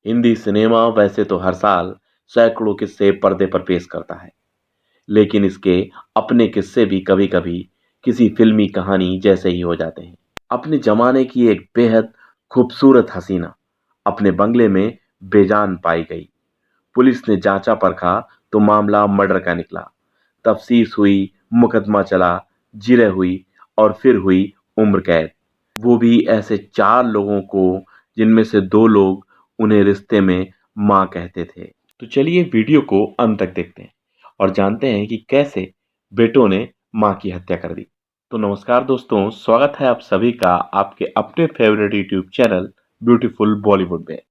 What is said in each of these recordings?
Hindi cinema वैसे तो हर साल सैकड़ों किस्से पर्दे पर पेश करता है, लेकिन इसके अपने किस्से भी कभी-कभी किसी फिल्मी कहानी जैसे ही हो जाते हैं। अपने जमाने की एक बेहद खूबसूरत हसीना अपने बंगले में बेजान पाई गई। पुलिस ने जांचा परखा तो मामला मर्डर का निकला। तफ्तीश हुई, मुकदमा चला, जिरह हुई और फिर हुई उम्र कैद। वो भी ऐसे 4 लोगों को जिनमें से 2 लोग उन्हें रिश्ते में माँ कहते थे। तो चलिए वीडियो को अंत तक देखते हैं और जानते हैं कि कैसे बेटों ने माँ की हत्या कर दी। तो नमस्कार दोस्तों, स्वागत है आप सभी का आपके अपने favourite YouTube channel beautiful Bollywood में।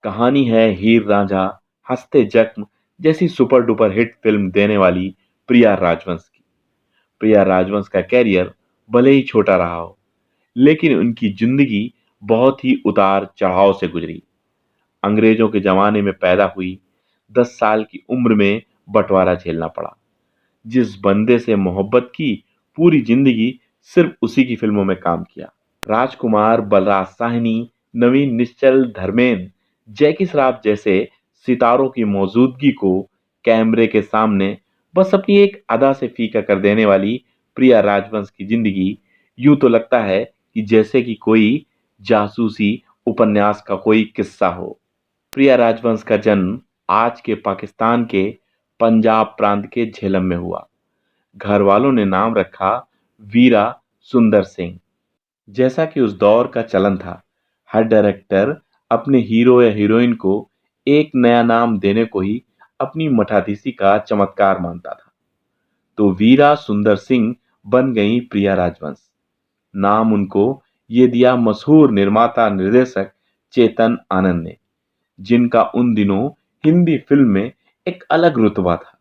कहानी है हीर रांझा हंसते जख्म जैसी सुपर डुपर हिट फिल्म देने वाली प्रिया राजवंश की। प्रिया राजवंश का कैरियर भले ही छोटा रहा हो, लेकिन उनकी जिंदगी बहुत ही उतार चढ़ाव से गुजरी। अंग्रेजों के जमाने में पैदा हुई, 10 साल की उम्र में बंटवारा झेलना पड़ा। जिस बंदे से मोहब्बत की, पूरी जिंदगी सिर्फ उसी की फिल्मों में काम किया। राजकुमार, बलराज साहनी, नवीन निश्चल, धर्मेंद्र, जैकी श्रॉफ जैसे सितारों की मौजूदगी को कैमरे के सामने बस अपनी एक अदा से फीका कर देने वाली प्रिया राजवंश की जिंदगी यूं तो लगता है कि जैसे कि कोई जासूसी उपन्यास का कोई किस्सा हो। प्रिया राजवंश का जन्म आज के पाकिस्तान के पंजाब प्रांत के झेलम में हुआ। घर वालों ने नाम रखा वीरा सुंदर सिंह। जैसा कि उस दौर का चलन था, हर डायरेक्टर अपने हीरो या हीरोइन को एक नया नाम देने को ही अपनी मठाधीसी का चमत्कार मानता था। तो वीरा सुंदर सिंह बन गई प्रिया राजवंश। नाम उनको ये दिया मशहूर निर्माता निर्देशक चेतन आनंद ने, जिनका उन दिनों हिंदी फिल्म में एक अलग रुतबा था।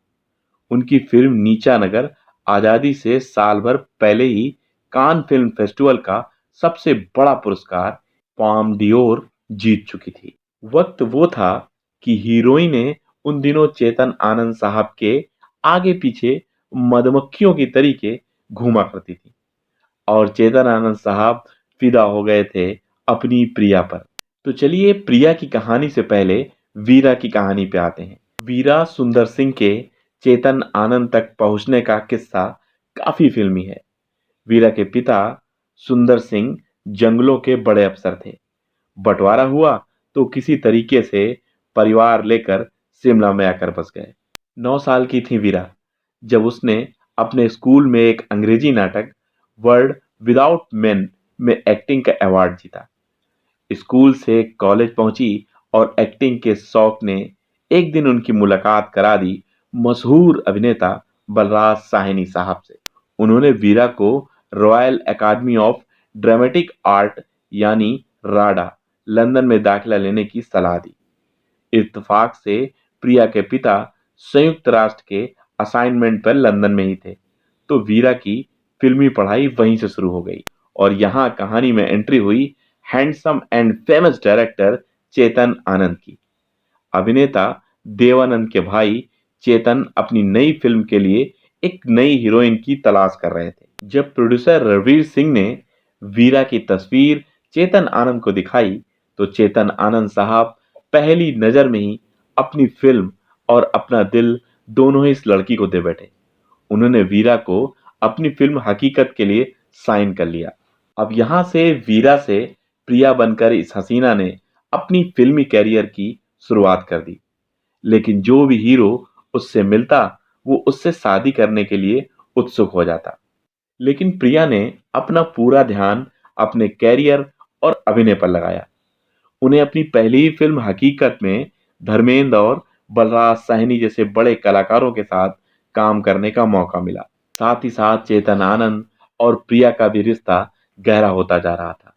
उनकी फिल्म नीचा नगर आजादी से साल भर पहले ही कान फिल्म फेस्टिवल का सबसे बड़ा पुरस्कार पाम डियोर जीत चुकी थी। वक्त वो था कि हीरोइनें उन दिनों चेतन आनंद साहब के आगे पीछे मधुमक्खियों की तरीके घूमा करती थी और चेतन आनंद साहब फिदा हो गए थे अपनी प्रिया पर। तो चलिए प्रिया की कहानी से पहले वीरा की कहानी पे आते हैं। वीरा सुंदर सिंह के चेतन आनंद तक पहुंचने का किस्सा काफी फिल्मी है। वीरा के पिता सुंदर सिंह जंगलों के बड़े अफसर थे। बंटवारा हुआ तो किसी तरीके से परिवार लेकर शिमला में आकर बस गए। 9 साल की थी वीरा जब उसने अपने स्कूल में एक अंग्रेजी नाटक वर्ड विदाउट मेन में एक्टिंग का अवार्ड जीता। स्कूल से कॉलेज पहुंची और एक्टिंग के शौक ने एक दिन उनकी मुलाकात करा दी मशहूर अभिनेता बलराज साहनी साहब से। उन्होंने वीरा को royal academy of dramatic art यानी राडा लंदन में दाखिला लेने की सलाह दी। इत्तेफाक से प्रिया के पिता संयुक्त राष्ट्र के असाइनमेंट पर लंदन में ही थे, तो वीरा की फिल्मी पढ़ाई वहीं से शुरू हो गई और यहाँ कहानी में एंट्री हुई handsome and famous director Chetan Anand की। अभिनेता देवानंद के भाई चेतन अपनी नई फिल्म के लिए एक नई हीरोइन की तलाश कर रहे थे। जब प्रोड्यूसर रणवीर सिंह ने वीरा की तस्वीर चेतन आनंद को दिखाई, तो चेतन आनंद साहब पहली नजर में ही अपनी फिल्म और अपना दिल दोनों ही इस लड़की को दे बैठे। उन्होंने वीरा को अपनी फिल्म हकीकत के लिए साइन कर लिया। अब यहां से वीरा से प्रिया बनकर इस हसीना ने अपनी फिल्मी कैरियर की शुरुआत कर दी। लेकिन जो भी हीरो उससे मिलता, वो उससे शादी करने के लिए उत्सुक हो जाता। लेकिन प्रिया ने अपना पूरा ध्यान अपने कैरियर और अभिनय पर लगाया। उन्हें अपनी पहली ही फिल्म हकीकत में धर्मेंद्र और बलराज साहनी जैसे बड़े कलाकारों के साथ काम करने का मौका मिला। साथ ही साथ चेतन आनंद और प्रिया का भी रिश्ता गहरा होता जा रहा था,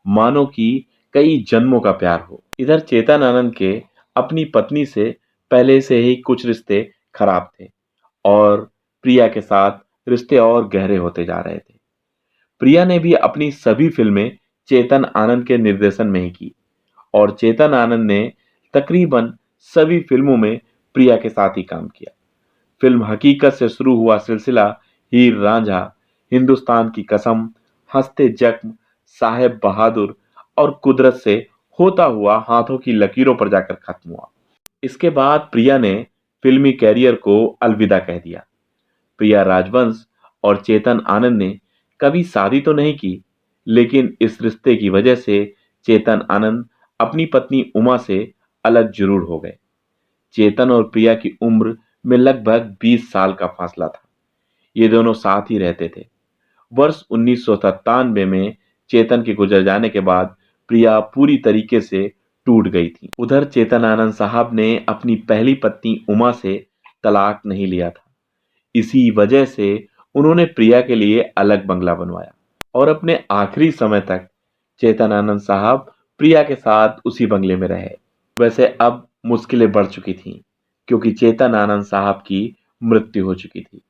मानो कि कई जन्मों का प्यार हो। इधर चेतन आनंद के अपनी पत्नी से पहले से ही कुछ रिश्ते खराब थे और प्रिया के साथ रिश्ते और गहरे होते जा रहे थे। प्रिया ने भी अपनी सभी फिल्में चेतन आनंद के निर्देशन में ही की और चेतन आनंद ने तकरीबन सभी फिल्मों में प्रिया के साथ ही काम किया। फिल्म हकीकत से शुरू हुआ सिलसिला हीर रांझा, हिंदुस्तान की कसम, हंसते जख्म, साहेब बहादुर और कुदरत से होता हुआ हाथों की लकीरों पर जाकर खत्म हुआ। इसके बाद प्रिया ने फिल्मी कैरियर को अलविदा कह दिया। प्रिया राजवंश और चेतन आनंद ने कभी शादी तो नहीं की, लेकिन इस रिश्ते की वजह से चेतन आनंद अपनी पत्नी उमा से अलग जरूर हो गए। चेतन और प्रिया की उम्र में लगभग 20 साल का फासला था। ये दोनों साथ ही रहते थे। वर्ष 1997 में चेतन के गुजर जाने के बाद प्रिया पूरी तरीके से टूट गई थी। उधर चेतन आनंद साहब ने अपनी पहली पत्नी उमा से तलाक नहीं लिया था। इसी वजह से उन्होंने प्रिया के लिए अलग बंगला बनवाया और अपने आखिरी समय तक चेतन आनंद साहब प्रिया के साथ उसी बंगले में रहे। वैसे अब मुश्किलें बढ़ चुकी थीं, क्योंकि चेतन आनंद साहब की मृत्यु हो चुकी थी।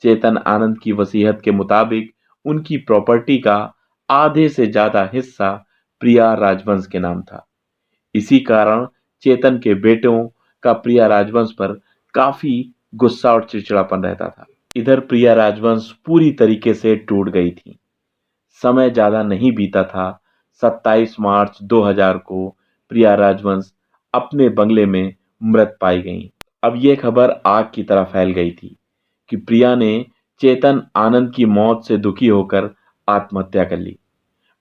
चेतन आनंद की वसीयत के मुताबिक उनकी प्रॉपर्टी का आधे से ज्यादा हिस्सा प्रिया राजवंश के नाम था। इसी कारण चेतन के बेटों का प्रिया राजवंश पर काफी गुस्सा और चिड़चिड़ापन रहता था। इधर प्रिया राजवंश पूरी तरीके से टूट गई थी। समय ज्यादा नहीं बीता था। 27 मार्च 2000 को प्रिया राजवंश अपने बंगले में मृत पाई गईं। अब यह खबर आग की तरह फैल गई थी कि प्रिया ने चेतन आनंद की मौत से दुखी होकर आत्महत्या कर ली।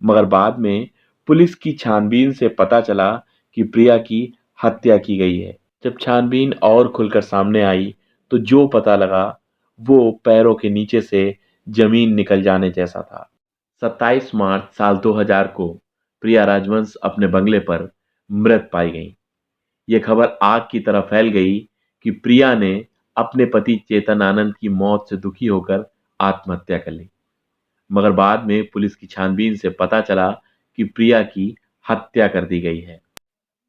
मगर बाद में पुलिस की छानबीन से पता चला कि प्रिया की हत्या की गई है। जब छानबीन और खुलकर सामने आई तो जो पता लगा वो पैरों के नीचे से जमीन निकल जाने जैसा था। 27 मार्च साल 2000 को प्रिया राजवंश अपने बंगले पर मृत पाई गई। यह खबर आग की तरह फैल गई कि प्रिया ने अपने पति चेतन आनंद की मौत से दुखी होकर आत्महत्या कर ली। मगर बाद में पुलिस की छानबीन से पता चला कि प्रिया की हत्या कर दी गई है।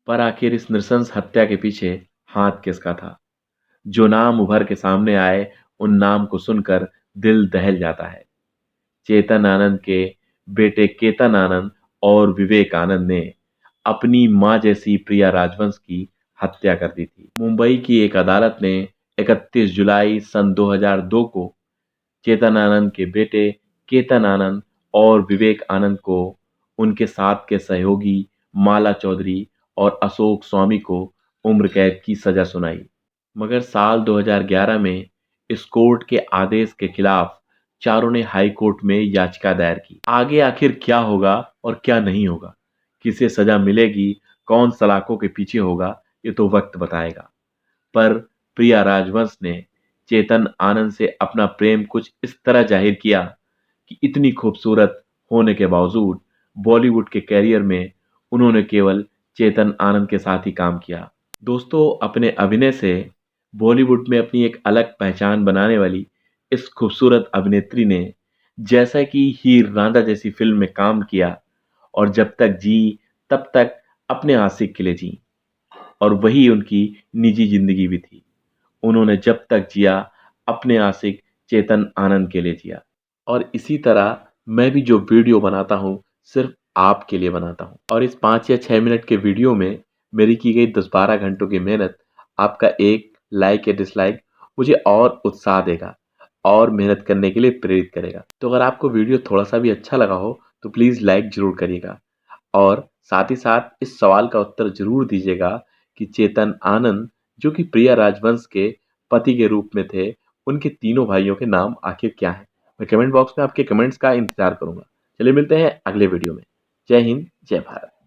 पर आखिर इस नृशंस हत्या के पीछे हाथ किसका था? जो नाम उभर के सामने आए, उन नाम को सुनकर दिल दहल जाता है। चेतन आनंद के बेटे केतन आनंद और विवेक आनंद ने अपनी मां जैसी प्रिया राजवंश की हत्या कर दी थी। मुंबई की एक अदालत ने 31 जुलाई सन 2002 को चेतन आनंद के बेटे केतन आनंद और विवेक आनंद को उनके साथ के सहयोगी माला चौधरी और अशोक स्वामी को उम्र कैद की सजा सुनाई। मगर साल 2011 में इस कोर्ट के आदेश के खिलाफ चारों ने हाई कोर्ट में याचिका दायर की। आगे आखिर क्या होगा और क्या नहीं होगा, किसे सजा मिलेगी, कौन सलाखों के पीछे होगा, ये तो वक्त बताएगा। पर प्रिया राजवंश ने चेतन आनंद से अपना प्रेम कुछ इस तरह जाहिर किया कि इतनी खूबसूरत होने के बावजूद बॉलीवुड के कैरियर में उन्होंने केवल चेतन आनंद के साथ ही काम किया। दोस्तों, अपने अभिनय से बॉलीवुड में अपनी एक अलग पहचान बनाने वाली इस खूबसूरत अभिनेत्री ने जैसा कि हीर रांझा जैसी फिल्म में काम किया और जब तक जी तब तक अपने आशिक के लिए जी, और वही उनकी निजी जिंदगी भी थी। उन्होंने जब तक जिया अपने आशिक चेतन आनंद के लिए जिया। और इसी तरह मैं भी जो वीडियो बनाता हूँ सिर्फ आपके लिए बनाता हूँ, और इस 5 या 6 मिनट के वीडियो में मेरी की गई 10-12 घंटों की मेहनत आपका एक लाइक या डिसलाइक मुझे और उत्साह देगा और मेहनत करने के लिए प्रेरित करेगा। तो अगर आपको वीडियो थोड़ा सा भी अच्छा लगा हो तो प्लीज़ लाइक जरूर करिएगा और साथ ही साथ इस सवाल का उत्तर जरूर दीजिएगा कि चेतन आनंद जो कि प्रिया राजवंश के पति के रूप में थे, उनके तीनों भाइयों के नाम आखिर क्या हैं? मैं कमेंट बॉक्स में आपके कमेंट्स का इंतजार करूंगा। चलिए मिलते हैं अगले वीडियो में। जय हिंद, जय भारत।